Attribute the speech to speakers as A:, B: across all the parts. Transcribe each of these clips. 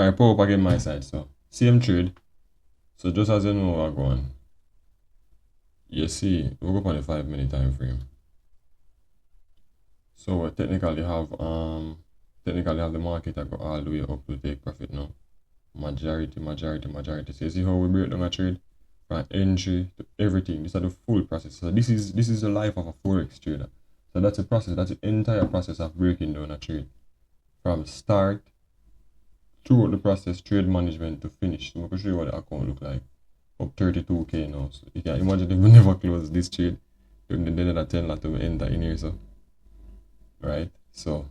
A: Alright, pull up again my side. So same trade. So just as you know we're going, you see we'll go on the 5-minute time frame. So we technically have the market that go all the way up to take profit now. Majority. So you see how we break down a trade from entry to everything. This is the full process. So this is the life of a forex trader. So that's a process. That's the entire process of breaking down a trade from start throughout the process, trade management to finish. So I'm going to show you what the account look like. Up 32k now. So you can imagine if we never close this trade during the day that 10 lot to enter in here. So right. So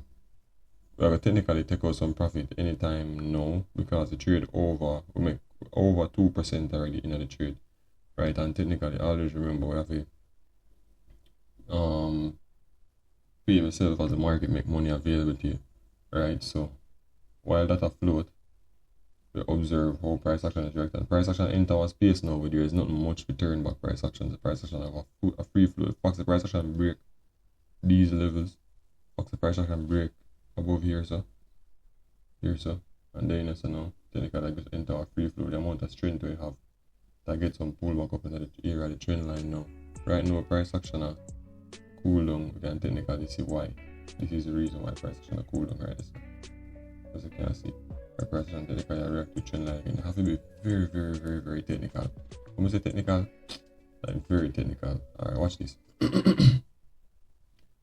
A: we have to technically take out some profit anytime now because the trade we make over 2% already in the trade, right? And technically always remember we have to pay yourself as the market make money available to you, right? So while that afloat, we observe how price action is reacting. Price action enter our space now, but there is nothing much to turn back price action. The price action have a free flow. Fox the price action break these levels. Fox the price action break above here, so and then you know technically I just enter a free flow. The amount of strength we have that get some pullback up into the area of the trend line now. Right now price action are cool down. We can technically see why. This is the reason why price action are cool down right this. As you can see, price action technically react to trend line. You have to be very technical. When we say technical, like very technical. Alright, watch this.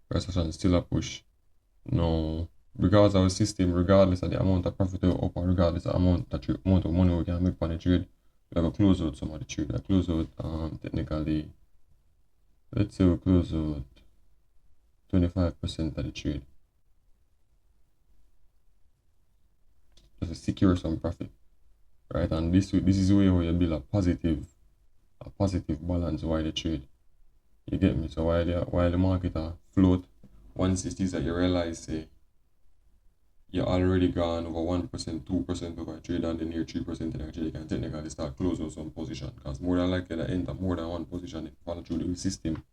A: Price action is still a push. No, because our system, regardless of the amount of profit we up or regardless of the amount of money we can make on the trade, we have to close out some of the trade. I close out technically, let's say we close out 25% of the trade. Just to secure some profit. Right? And this is where you build a positive balance while the trade. You get me? So while the market float, once it is that you realize say you're already gone over 1%, 2% over a trade and then near 3% in a trade, you can technically start closing some position because more than likely to enter more than one position if you follow through the system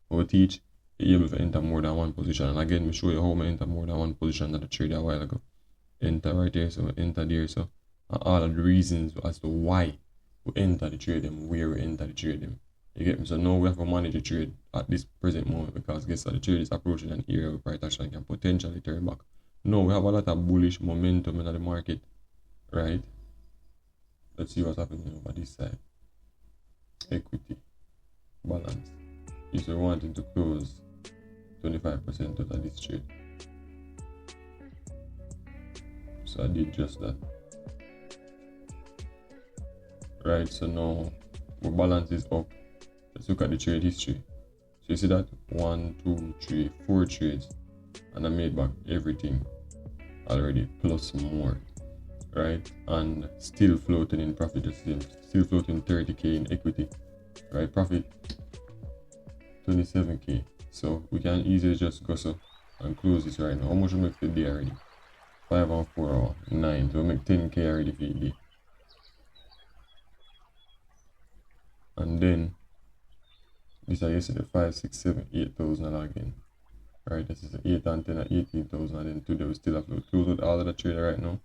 A: we teach, you're able to enter more than one position. And again, we show you how we enter more than one position that I trade a while ago. Enter right there, so enter there, so and all of the reasons as to why we enter the trade them, where we enter the trade them. You get me? So now we have to manage the trade at this present moment because guess what, the trade is approaching an area where price action can potentially turn back. No, we have a lot of bullish momentum in the market, right? Let's see what's happening over this side. Equity, balance. If you're wanting to close 25% out of this trade. So I did just that. Right, so now my balance is up. Let's look at the trade history. So you see that 1, 2, 3, 4 trades, and I made back everything already plus more, right? And still floating in profit, still floating 30k in equity, right? Profit 27k. So we can easily just go so and close this right now. How much we make for the day already? 5 and 4 or 9. So we make 10k already for the day. And then this is yesterday 5, 6, 7, 8,000 again. Right, this is 8 and 10 and 18,000, and then today we still have to close out all of the trade right now.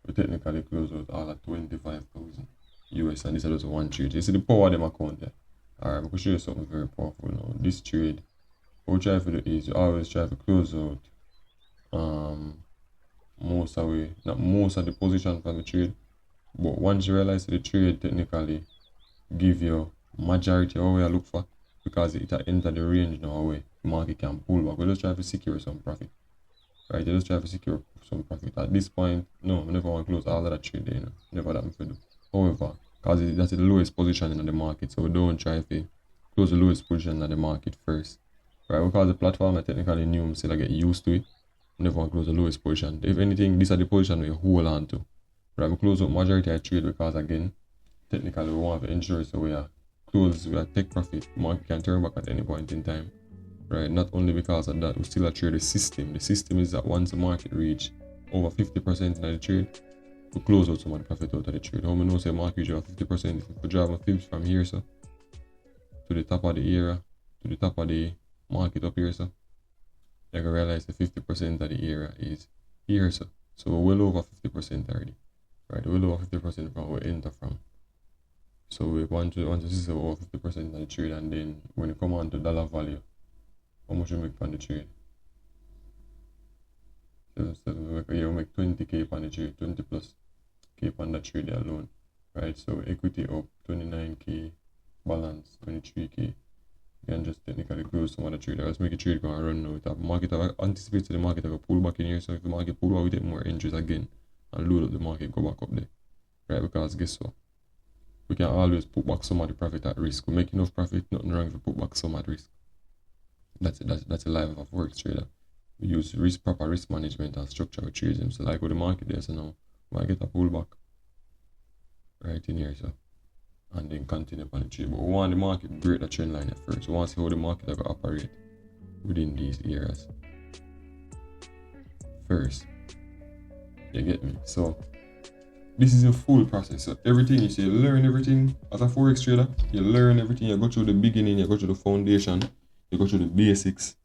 A: We technically close out all at 25,000 US, and this is just one trade. You see the power of them account there. Alright, I'm going to show you something very powerful now. This trade, what we try to do is you always try to close out most of the position from the trade, but once you realize the trade technically give you majority of what you look for because it enter the range now where the market can pull back. We just try to secure some profit. Right? You just try to secure some profit. At this point, no, I never want to close all of that trade there, you know. Never that I do. However, because that's the lowest position in the market, so we don't try to close the lowest position in the market first. Right? Because the platform is technically new, I'm still get used to it. Never want to close the lowest position. If anything, these are the position we hold on to. Right? We close up majority of trade because again, technically we want to ensure so we are close, we are take profit. Market can turn back at any point in time. Right? Not only because of that, we still trade the system. The system is that once the market reach over 50% in the trade, we close out some of the profit out of the trade. How many know say market drive 50%? If we drive a fibs from here so to the top of the area, to the top of the market up here so, you can realize the 50% of the area is here so. So we're well over 50% already. right? We lose 50% from where we enter from. So we want to see over 50% of the trade, and then when it come on to dollar value, how much you make from the trade? So you make 20k on the trade, 20 plus k on the trade alone, right? So equity up 29k, balance 23k. You can just technically close some of the trade. Let's make a trade go and run now. The market anticipates the market will pull back in here. So if the market pull back, we take more entries again and load up the market, go back up there, right? Because guess what? We can always put back some of the profit at risk. We make enough profit, nothing wrong if we put back some at risk. That's a life of work trader. We use proper risk management and structure with trading. So like with the market there, so now we might get a pullback right in here, so and then continue on the trade. But we want the market to break the trend line at first. We want to see how the market will operate within these areas first. You get me? So this is a full process. So everything you say, you learn everything as a forex trader. You learn everything. You go through the beginning, you go through the foundation, you go through the basics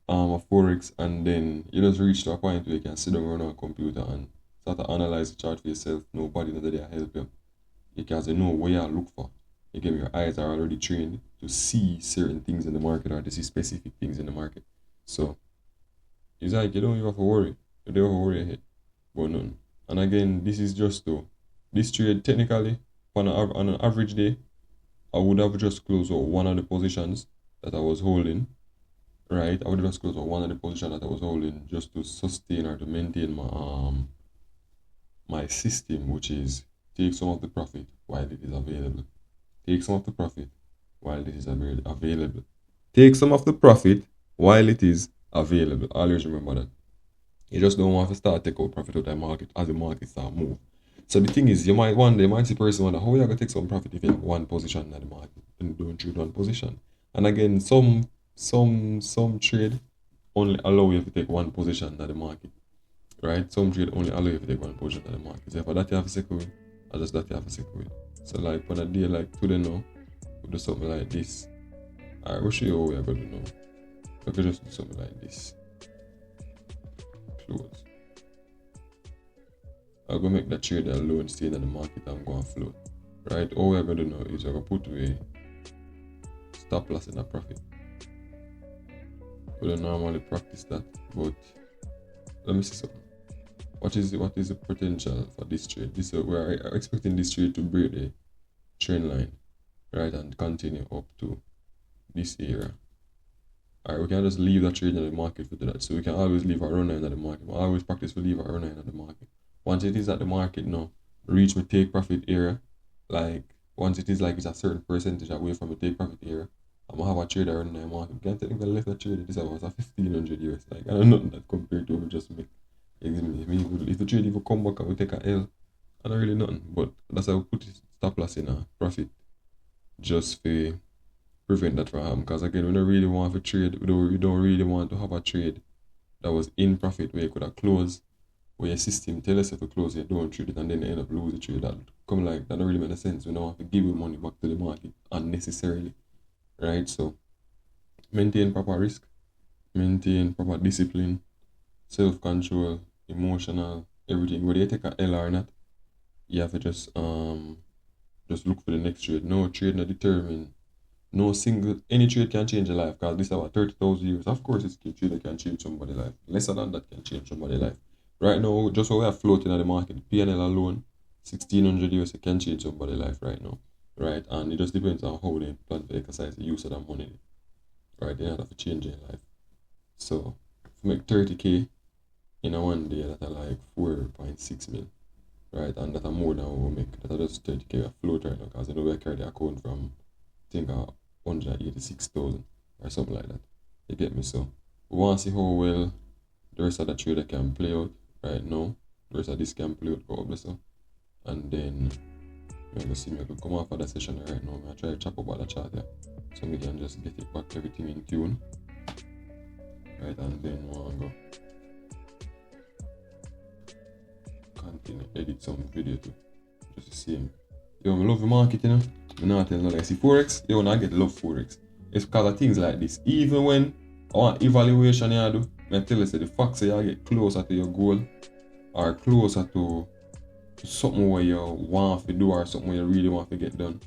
A: of forex, and then you just reach to a point where you can sit down on a computer and start to analyze the chart for yourself. Nobody knows that they help you. Because you know where you look for. You get me? Your eyes are already trained to see certain things in the market or to see specific things in the market. So it's like you don't even have to worry. You don't have to worry ahead. But none. And again, this is just this trade technically on an average day, I would have just closed out one of the positions that I was holding. Right? I would have just closed out one of the positions that I was holding just to sustain or to maintain my my system, which is take some of the profit while it is available. Take some of the profit while it is available. Take some of the profit while it is available. Always remember that. You just don't want to start take out profit out of the market as the market start move. So the thing is, you might see a person wonder how you gonna take some profit if you have one position in the market and don't trade one position. And again, some trade only allow you to take one position in the market. Right? Some trade only allow you to take one position in the market. So for that you have to secure it, or just that you have to secure it. So like on a day like today now, we do something like this. Alright, we'll show you how we are gonna do now. We can just do something like this. Close. I'm gonna make that trade alone stay in the market and go and float. Right? All we're gonna do now is we're gonna put away stop loss in a profit. We don't normally practice that, but let me see something. What is the potential for this trade? We are expecting this trade to break the trend line, right, and continue up to this area. Alright, we can just leave that trade in the market for that. So we can always leave a runner in the market. We always practice to leave a runner in the market. Once it is at the market now, reach my take profit area. Like once it is like it's a certain percentage away from the take profit area, I'm gonna have a trader running in the market. You can technically left that trade. This was a 1500 years. Like I don't know that compared to what we just make. If the trade even come back and we take a L, I don't really nothing. But that's how we put stop loss in a profit, just for prevent that from happening. Because again, we don't really want to trade. We don't really want to have a trade that was in profit where you could have closed, where your system tell us if you close, you don't trade it, and then you end up losing the trade. That come like that don't really make any sense. We don't have to give you money back to the market unnecessarily, right? So maintain proper risk, maintain proper discipline, self-control, emotional, everything. Whether you take a L or not, you have to just look for the next trade. No trade not determined. No single, any trade can change your life, because this is about 30,000 years. Of course, it's a trade that can change somebody's life. Lesser than that can change somebody's life. Right now, just how we are floating at the market, P&L alone, 1600 years can change somebody's life right now. Right? And it just depends on how they plan to exercise the use of that money. Right? They have to change their life. So, if you make 30k in a one day, that's like 4.6 mil. Right? And that's more than what we make. That's just 30k float right now, because you know we carry the account from, I think, 186,000 or something like that. You get me? So we want to see how well the rest of the trader can play out right now. The rest of this can play out probably so. And then we're going to see me come off of the session right now. I'm try to chop about the chart here. So we can just get it back, everything in tune. Right, and then we'll go continue edit some video too. Just to see him. Yo, I love the market, you know. I'm not telling you, like, see Forex, yo, when I get love Forex. It's because of things like this. Even when I want evaluation you do, I tell you, say the fact say you get closer to your goal or closer to something where you want to do or something where you really want to get done.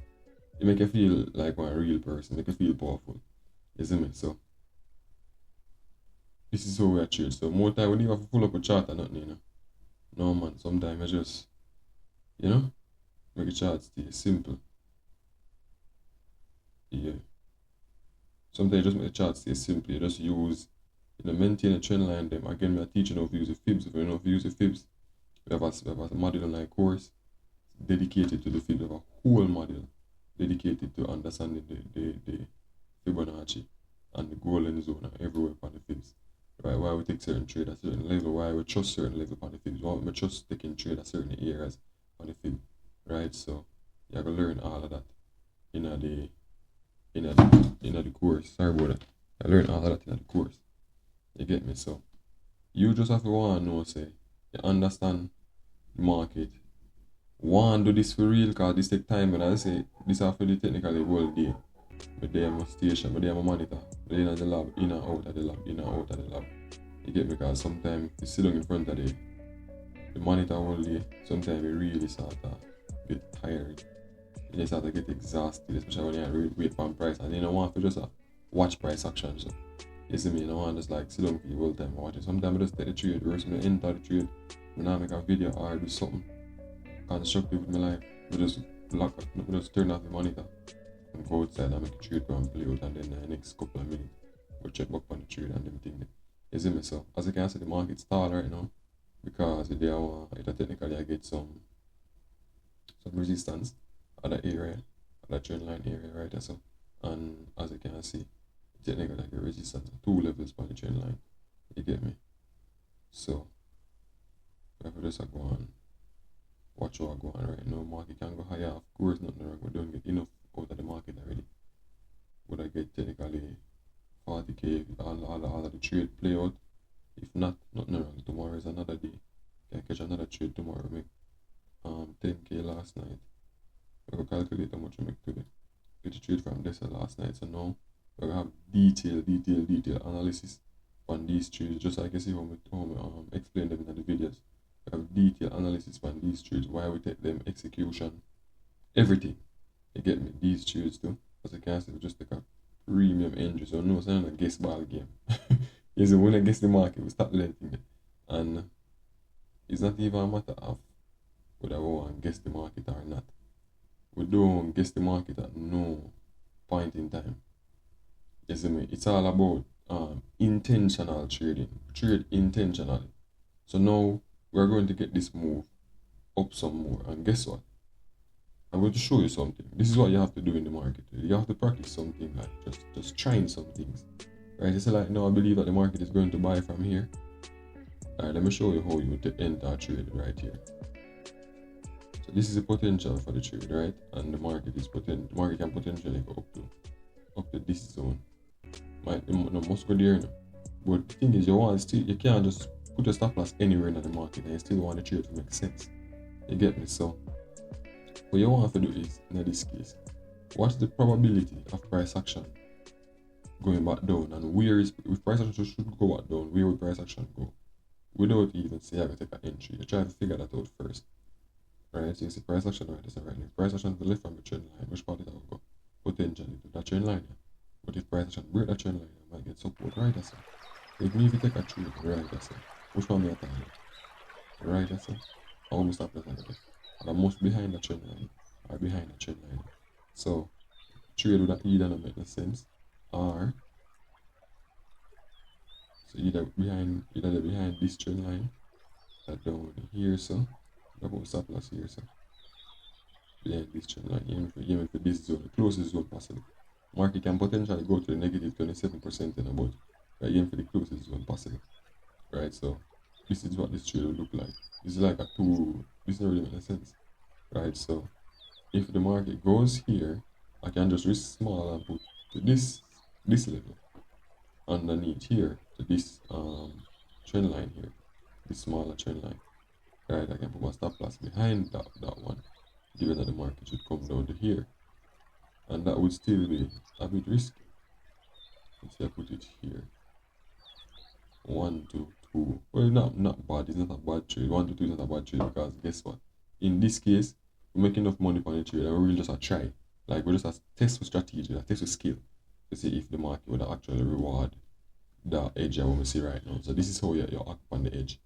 A: It make you feel like one real person, make you feel powerful. You see me? So this is how we are trade. So more time we don't have to pull up a chart or nothing, you know. No man, sometimes I just, you know, make a chart stay simple. Yeah. Sometimes you just make a chart stay simple. You just use, you know, maintain a trend line them. Again, we are teaching how to use the fibs. If you know how to use the fibs, we have a module online course dedicated to the fibs. We have a whole module dedicated to understanding the Fibonacci and the golden zone and everywhere on the fibs. Right, why we take certain trade at certain level, why we trust certain level on the fibs, why we trust taking trade at certain areas on the fib. Right, so you have to learn all of that in the course. Sorry about that. I learned all of that in the course. You get me? So you just have to want to know, say, you understand the market. Want to do this for real, because this take time, and I say this after the technically whole day. But they have a station, but they have a monitor. They in the lab, in and out of the lab, in and out of the lab. You get me? Because sometimes you sit down in front of the monitor all day, sometimes you really start to get tired. You start to get exhausted, especially when you wait for price, and you don't want to just watch price action. So you see me, you don't want to just like sit down for the whole time watching. Sometimes I just take the trade, or I enter the trade, I now make a video or do something constructive with my life. We just turn off the monitor and go outside and make a trade go and play out, and then the next couple of minutes we'll check back on the trade and them thing. You see me? So as you can see, the market's stall right now because it technically I get some resistance at that area, at that trend line area right there. So, and as you can see, technically like a resistance at 2 levels on the trend line. You get me? So if we just go on, watch how I go on right now. Market can go higher, of course, nothing wrong. We don't get enough out of the market already. Would I get technically 40k if all of the trade play out? If not, nothing wrong. Tomorrow is another day. Can catch another trade tomorrow. Make 10k last night. We will calculate how much we make today. Get the trade from this last night. So now we have detailed analysis on these trades, just like you see how we explain them in the videos. We have detailed analysis on these trades, why we take them, execution, everything. You get me? These trades too. As you can see, we just take a premium entry. So no, it's not a guess ball game. Is when I guess the market, we start letting it. And it's not even a matter of whether we want to guess the market or not. We don't guess the market at no point in time. You see me? It's all about intentional trading. Trade intentionally. So now we're going to get this move up some more. And guess what? I'm going to show you something. This is what you have to do in the market. You have to practice something, like just trying some things. Right? You say like, no, I believe that the market is going to buy from here. Alright, let me show you how you would enter a trade right here. So this is the potential for the trade, right? And the market can potentially go up to this zone. Must go there now. But the thing is, you can't just put a stop loss anywhere in the market and you still want the trade to make sense. You get me? So what you want to do is, in this case, what's the probability of price action going back down, and where is, if price action should go back down, where will price action go? Without even say I gotta take an entry, you try to figure that out first. Right, so you see price action right, that's right now. Price action to the left from the trend line, which part it will go? Potentially to that trend line. Yeah. But if price action break that trend line, you might get support right there. If you take a trade right there, which one may I target? Right there, I will stop that again. And I'm most behind the trend line or behind the trend line. So trade would either not make no sense, or so either behind this trend line, that down here, so double stop loss here, so behind this trend line, aiming for this zone, the closest zone possible. Market can potentially go to the negative 27% and about. Right, aim for the closest zone possible. Right, so this is what this trade will look like. This is like a two. This doesn't really make sense. Right, so if the market goes here, I can just risk small and put to this level underneath here to this trend line here, this smaller trend line. Right, I can put my stop loss behind that one, given that the market should come down to here, and that would still be a bit risky. Let's say I put it here. 1 to 2. Well, not bad. It's not a bad trade. 1 to 2 is not a bad trade because guess what? in this case, we make enough money on the trade and we will just a try. Like we just a test with strategy, a test with skill to see if the market would actually reward the edge that we see right now. So this is how you act on the edge.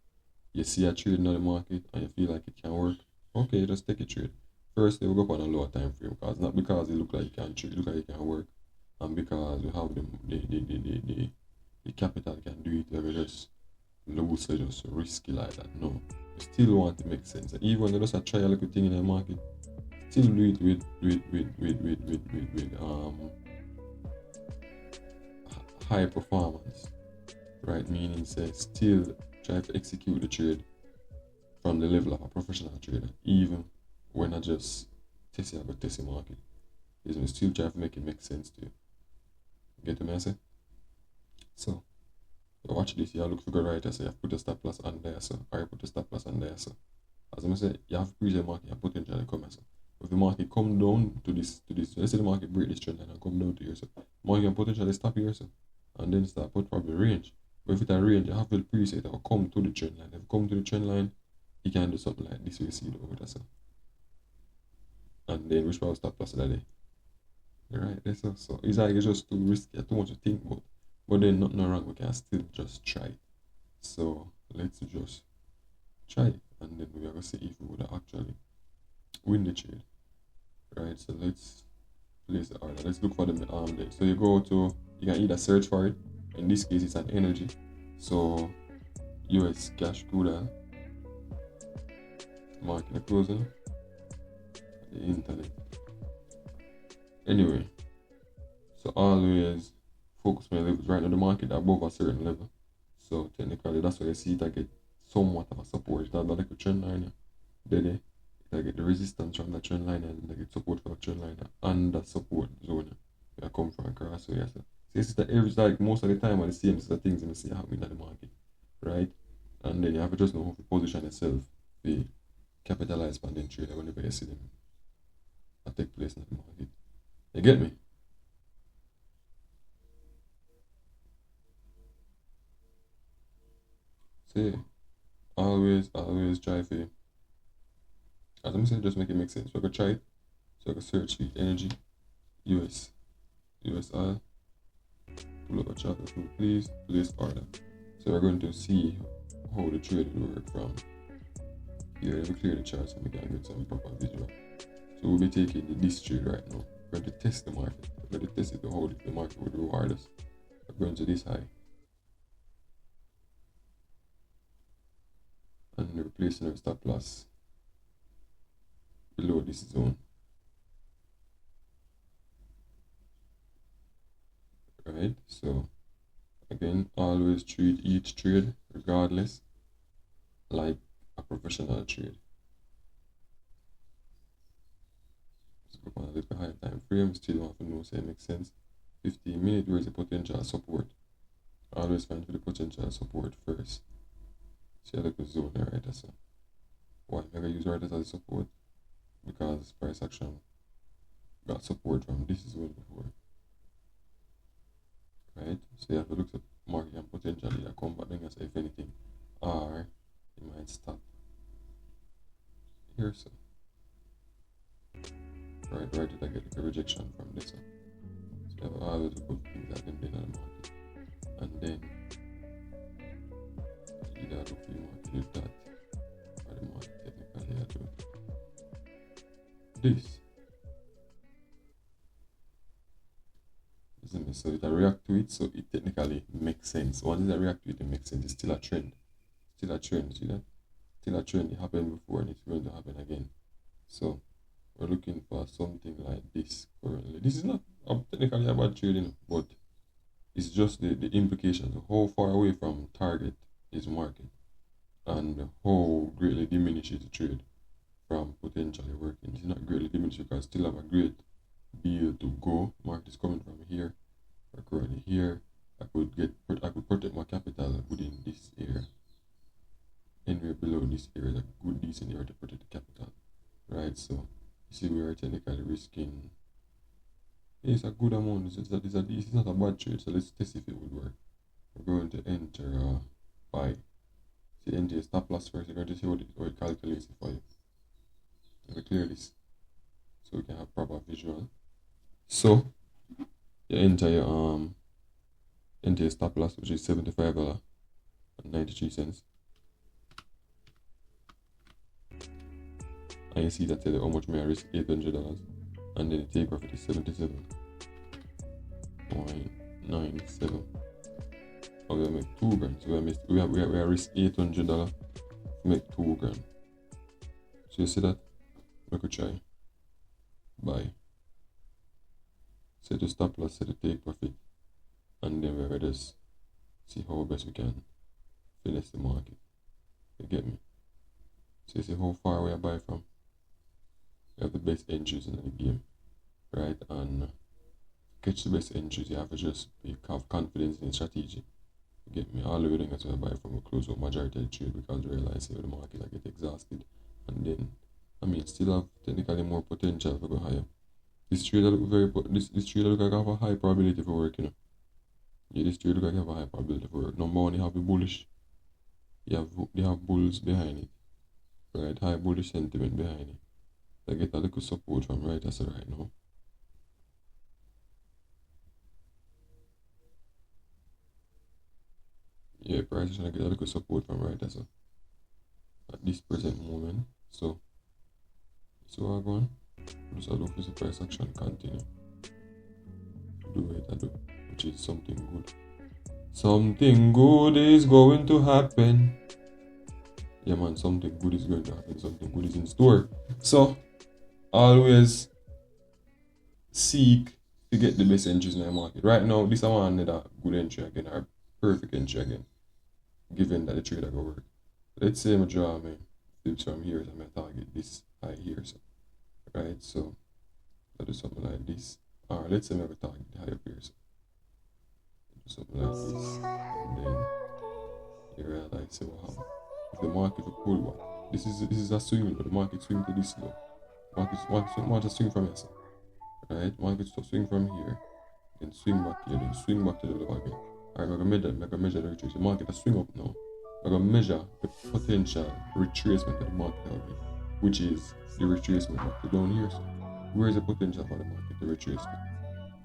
A: You see a trade in the market and you feel like it can work. Okay, just take a trade. First, they will go up on a lower time frame because not because it look like it can trade, look like it can work, and because we have the capital can do it. We just loosely just risky like that. No, you still want to make sense. And even when you just try a little thing in the market, still do it with high performance, right? Meaning say still try to execute the trade from the level of a professional trader, even when I just test the market. Is we still try to make it make sense to you. Get the message? So you watch this, you look for good right, so you put a stop loss on there, so or you put a stop loss on there, so as I say, you have to pre the market and potentially come so. If the market come down to this, let's say the market break this trend line and come down to here, so market can potentially stop here, so and then start put probably range. But if it's a range, you have to preset or come to the trend line. If you come to the trend line, you can do something like this, we see it over there, so. And then which will stop loss that day. Right, that's all. So it's like it's just too risky, too much to think about. But then nothing wrong, we can still just try it. So let's just try it, and then we are gonna see if we would actually win the trade. Right, so let's place the order. Let's look for the there. So you can either search for it. In this case, it's an energy. So US cash crude oil. Marking the closing. The internet. Anyway, so always focus on your levels. Right now the market above a certain level. So technically that's why you see it I get somewhat of a support. It's not like a trend line. Then I get the resistance from the trend line and I get support from the trend line and the support zone. I come from across. So yes. So it's the average, like most of the time are the same set of things you see happening in the market. Right? And then you have to just know how to position yourself to capitalize on the trade whenever you see them take place in the market. You get me? See, always try for, as I'm saying, just make it make sense. So I can try it. So I can search for energy, US oil, pull up a chart, please place order. So we're going to see how the trade will work from here. Let me clear the chart so we can get some proper visual. So we'll be taking this trade right now. We're going to test the market. We're going to test it to hold if the market would reward us. We're going to this high. And replacing our stop loss below this zone. Right, so again, always treat each trade regardless like a professional trade. Let's go on a little higher time frame. Still want to know, say it makes sense. 15 minutes, where is the potential support? Always find for the potential support first. See a little zone there, right? That's why I'm going to use right as a support, because price action got support from this zone before. Right? So you have to look at market and potentially come back and say if anything, or it might stop here, so right I get the rejection from this one. So you have always good things that can be in the market, and then either look for your market with that, or the market technically I do this. So it react to it, so it technically makes sense. Once it react to it, it makes sense. It's still a trend. See that? Still a trend. It happened before and it's going to happen again. So we're looking for something like this currently. This is not technically about trading, but it's just the implications of how far away from target is market and how greatly diminishes the trade from potentially working. It's not greatly diminished because I still have a great deal to go. Market is coming from here. We're currently here. I could protect my capital within this area. Anywhere below this area is a good decent area to protect the capital. Right, so you see we are technically risking. It's a good amount. It's not a bad trade, so let's test if it would work. We're going to enter buy. See, enter stop loss first. You're going to see how it calculates it for you. Let me clear this so we can have proper visual. So you enter your stop loss, which is $75.93. And you see that tell you how much may I risk, $800, and then the take profit is 77.97. Oh, we make $2,000. So we risk $800 to make $2,000. So you see that? We could try buy. Set the stop loss, set the take profit, and then we just see how best we can finish the market. You get me? So you see how far we are buy from. We have the best entries in the game, right? And to catch the best entries, you have to just have confidence in the strategy. You get me? All the way down to buy from a close up majority of the trade because you realize the market like get exhausted, and then still have technically more potential to go higher. This trade look this trade look like have a high probability for work, you know. Yeah, this trade look like have a high probability for work. Number one, you have the bullish. They have bulls behind it, right? High bullish sentiment behind it. They get a little support from right as right now. Yeah, price is gonna get a little support from right as at this present moment. So we're going. Just look for the price action continue. Do what I do, which is something good. Something good is going to happen. Yeah man, something good is going to happen. Something good is in store. So always seek to get the best entries in the market. Right now, this is another good entry again, or perfect entry again, given that the trader go work. Let's say I draw my flips from here, so I'm going to target this high here. So, right, so I'll do something like this. Or let's say I have a target high up here. So do something like this. And then you realize, so wow, if the market will pull back, this is a swing, but the market swing to this low. Market swing from here, right? Market swing from here, then swing back here, then swing back to the low again. Alright, I'm gonna measure the retracement. The market has swing up now. I'm gonna measure the potential retracement of the market again, which is the retracement back to down here. So where is the potential for the market to retracement?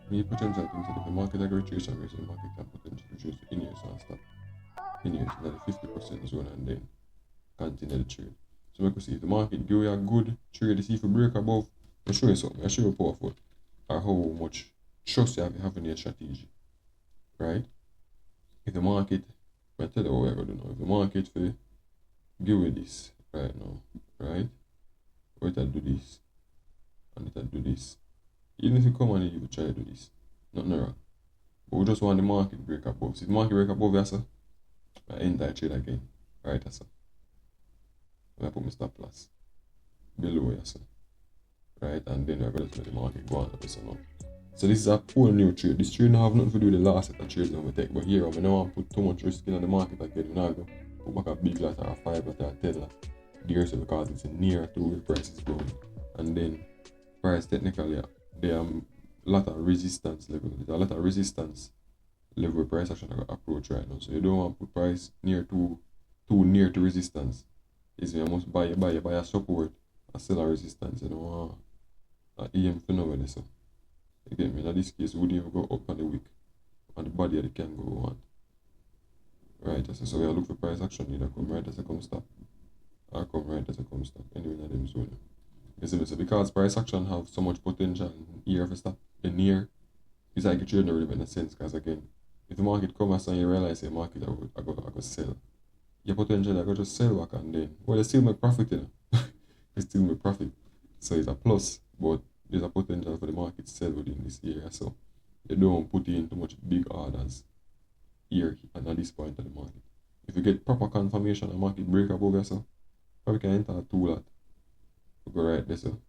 A: Need potential things that if the market like retracement, so the market can potentially retrace in here, so I'll stop in here, so that the 50% zone, and then continue the trade. So we can see if the market give you a good trade, see if you break above, I'll show you something, I'll show you powerful, or how much trust you have in your strategy, right? If the market, I'll tell you what we're going to do now, if the market will give you this right now, right? Or it'll do this, and it'll do this. Even if you come and you try to do this, nothing wrong. But we just want the market break above. So if the market break above, that's I end that trade again, right? That's I put my stop loss below here, so right, and then we're going to let the market go on up so now. So this is a whole new trade. This trade don't have nothing to do with the last set of trades that we take, but here I don't want to put too much risk in the market again. We're not going to put back a big lot or a 5 lot or a 10 lot there, so because it's near to where price is going. And then price technically there are a lot of resistance level. There's a lot of resistance level price action approach right now. So you don't want to put price too near to resistance. Is you must buy a support and sell a resistance. You don't want an EM phenomenon. So you get me? In this case, we wouldn't even go up on the wick, and the body of the can go on. Right, so we look for price action either come right as a come stop, or come right as a come stop. Anyway, in them zone. You see me? So because price action have so much potential here if you stop in here, it's like a trade not really make sense, because again, if the market comes and you realize the market I go sell, your potential I go just sell back, and then well, they still make profit, you know. They still make profit. So it's a plus, but there's a potential for the market to sell within this area, so you don't put in too much big orders here and at this point of the market. If you get proper confirmation and market break above yourself, probably can enter a 2 lot. You go right there, so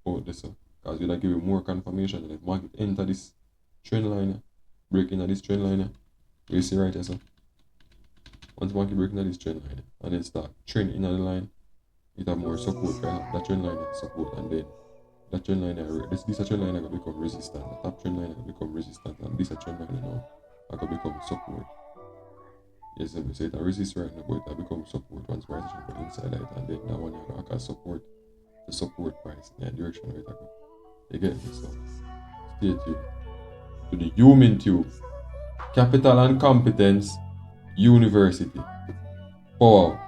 A: out there, so because it'll give you more confirmation, and if market enter this trend line, break into this trend line, you see right there, so once market break into this trend line and then start trend in the line, it have more support, right? That trend line support, and then that trend line, this trend line is going to become resistant. The top trend line is going to become resistant, and this trend line now is going to become support. Yes, let me say it resist right now, but it will become support once price action go inside it, and then that one is going to support the support price in that direction where it go. You get me? So stay tuned to the Human Tube. Capital and Competence University. Power.